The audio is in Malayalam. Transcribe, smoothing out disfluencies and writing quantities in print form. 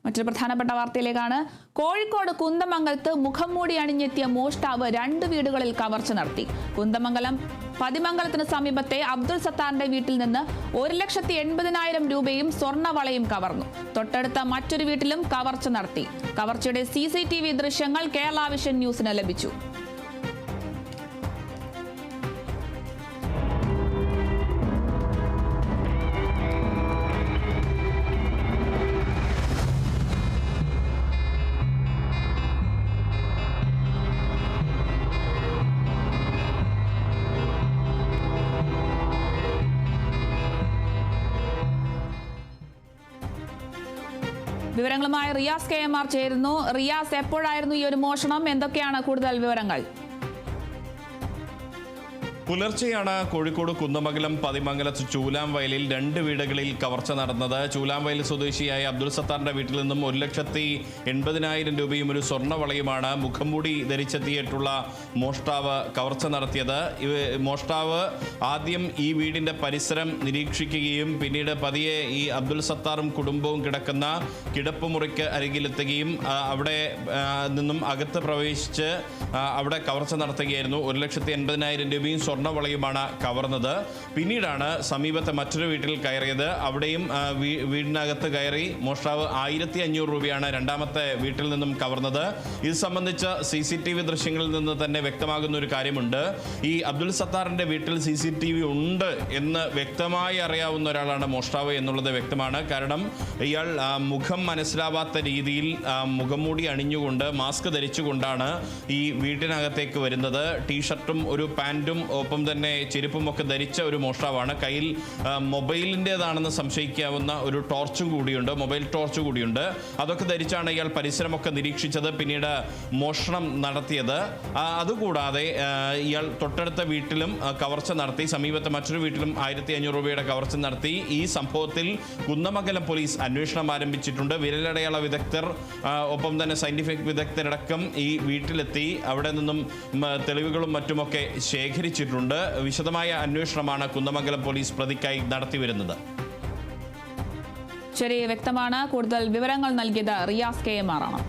മറ്റൊരു പ്രധാനപ്പെട്ട വാർത്തയിലേക്കാണ്. കോഴിക്കോട് കുന്ദമംഗലത്ത് മുഖംമൂടി അണിഞ്ഞെത്തിയ മോഷ്ടാവ് 2 വീടുകളിൽ കവർച്ച നടത്തി. കുന്ദമംഗലം പതിമംഗലത്തിന് സമീപത്തെ അബ്ദുൾ സത്താറിന്റെ വീട്ടിൽ നിന്ന് 1,80,000 രൂപയും സ്വർണ്ണവളയും കവർന്നു. തൊട്ടടുത്ത മറ്റൊരു വീട്ടിലും കവർച്ച നടത്തി. കവർച്ചയുടെ CCTV ദൃശ്യങ്ങൾ കേരള വിഷൻ ന്യൂസിന് ലഭിച്ചു. വിവരങ്ങളുമായി റിയാസ് KMR ചേരുന്നു. റിയാസ്, എപ്പോഴായിരുന്നു ഈ ഒരു മോഷണം? എന്തൊക്കെയാണ് കൂടുതൽ വിവരങ്ങൾ? പുലർച്ചെയാണ് കോഴിക്കോട് കുന്ദമംഗലം പതിമംഗലത്ത് ചൂലാംവയലിൽ 2 വീടുകളിൽ കവർച്ച നടന്നത്. ചൂലാംവയൽ സ്വദേശിയായ അബ്ദുൾ സത്താറിന്റെ വീട്ടിൽ നിന്നും 1,80,000 രൂപയും ഒരു സ്വർണ്ണവളയുമാണ് മുഖംമൂടി ധരിച്ചെത്തിയിട്ടുള്ള മോഷ്ടാവ് കവർച്ച നടത്തിയത്. മോഷ്ടാവ് ആദ്യം ഈ വീടിന്റെ പരിസരം നിരീക്ഷിക്കുകയും പിന്നീട് പതിയെ ഈ അബ്ദുൾ സത്താറും കുടുംബവും കിടക്കുന്ന കിടപ്പുമുറിക്ക് അരികിലെത്തുകയും അവിടെ നിന്നും അകത്ത് പ്രവേശിച്ച് അവിടെ കവർച്ച നടത്തുകയായിരുന്നു. 1,80,000 രൂപയും സ്വർണ്ണവളയുമാണ് കവർന്നത്. പിന്നീടാണ് സമീപത്തെ മറ്റൊരു വീട്ടിൽ കയറിയത്. അവിടെയും വീടിനകത്ത് കയറി മോഷ്ടാവ് 1,500 രൂപയാണ് രണ്ടാമത്തെ വീട്ടിൽ നിന്നും കവർന്നത്. ഇത് സംബന്ധിച്ച CCTV ദൃശ്യങ്ങളിൽ നിന്ന് തന്നെ വ്യക്തമാകുന്ന ഒരു കാര്യമുണ്ട്. ഈ അബ്ദുൾ സത്താറിന്റെ വീട്ടിൽ CCTV ഉണ്ട് എന്ന് വ്യക്തമായി അറിയാവുന്ന ഒരാളാണ് മോഷ്ടാവ് എന്നുള്ളത് വ്യക്തമാണ്. കാരണം ഇയാൾ മുഖം മനസ്സിലാവാത്ത രീതിയിൽ മുഖംമൂടി അണിഞ്ഞുകൊണ്ട് മാസ്ക് ധരിച്ചുകൊണ്ടാണ് ഈ വീട്ടിനകത്തേക്ക് വരുന്നത്. ടീഷർട്ടും ഒരു പാൻറ്റും ഒപ്പം തന്നെ ചെരുപ്പും ഒക്കെ ധരിച്ച ഒരു മോഷ്ടാവാണ്. കയ്യിൽ മൊബൈലിൻ്റെതാണെന്ന് സംശയിക്കാവുന്ന ഒരു ടോർച്ചും കൂടിയുണ്ട്, മൊബൈൽ ടോർച്ച് കൂടിയുണ്ട്. അതൊക്കെ ധരിച്ചാണ് ഇയാൾ പരിസരമൊക്കെ നിരീക്ഷിച്ചത്, പിന്നീട് മോഷണം നടത്തിയത്. അതുകൂടാതെ ഇയാൾ തൊട്ടടുത്ത വീട്ടിലും കവർച്ച നടത്തി. സമീപത്തെ മറ്റൊരു വീട്ടിലും 1,500 രൂപയുടെ കവർച്ച നടത്തി. ഈ സംഭവത്തിൽ കുന്ദമംഗലം പോലീസ് അന്വേഷണം ആരംഭിച്ചിട്ടുണ്ട്. വിരലടയാള വിദഗ്ധർ ഒപ്പം തന്നെ സയന്റിഫിക് വിദഗ്ധരടക്കം ഈ വീട്ടിലെത്തി അവിടെ നിന്നും തെളിവുകളും മറ്റുമൊക്കെ ശേഖരിച്ചിട്ടുണ്ട്. വിശദമായ അന്വേഷണമാണ് കുന്ദമംഗലം പോലീസ് പ്രതിക്കായി നടത്തിവരുന്നത്. ശരി, വ്യക്തമാണ്. കൂടുതൽ വിവരങ്ങൾ നൽകിയത് റിയാസ് KMR ആണ്.